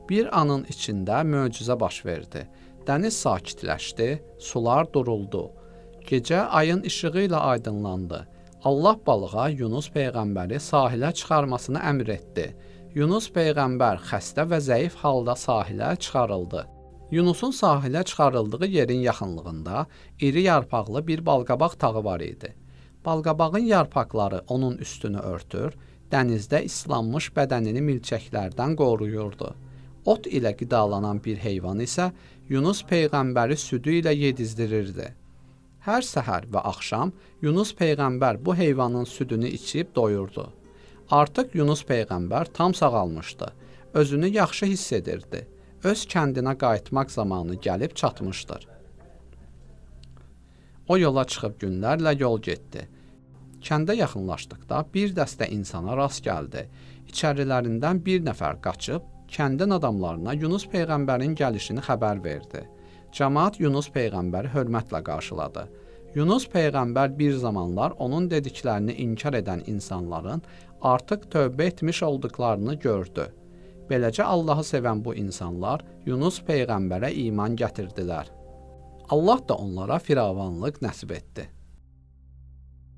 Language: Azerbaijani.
Bir anın içində möcüzə baş verdi. Dəniz sakitləşdi, sular duruldu. Gecə ayın işığı ilə aydınlandı. Allah balığa Yunus peyğəmbəri sahilə çıxarmasını əmr etdi. Yunus peyğəmbər xəstə və zəif halda sahilə çıxarıldı. Yunusun sahilə çıxarıldığı yerin yaxınlığında iri yarpaqlı bir balqabaq tağı var idi. Balqabağın yarpaqları onun üstünü örtür, dənizdə islanmış bədənini milçəklərdən qoruyurdu. Ot ilə qidalanan bir heyvan isə Yunus peyğəmbəri südü ilə yedizdirirdi. Hər səhər və axşam Yunus peyğəmbər bu heyvanın südünü içib doyurdu. Artıq Yunus peyğəmbər tam sağalmışdı. Özünü yaxşı hiss edirdi. Öz kəndinə qayıtmaq zamanı gəlib çatmışdır. O yola çıxıb günlərlə yol getdi. Kəndə yaxınlaşdıqda bir dəstə insana rast gəldi. İçərilərindən bir nəfər qaçıb kəndin adamlarına Yunus peyğəmbərin gəlişini xəbər verdi. Cəmaət Yunus peyğəmbəri hörmətlə qarşıladı. Yunus peyğəmbər bir zamanlar onun dediklərini inkar edən insanların artıq tövbə etmiş olduqlarını gördü. Beləcə Allahı sevən bu insanlar Yunus peyğəmbərə iman gətirdilər. Allah da onlara firavanlıq nəsib etdi.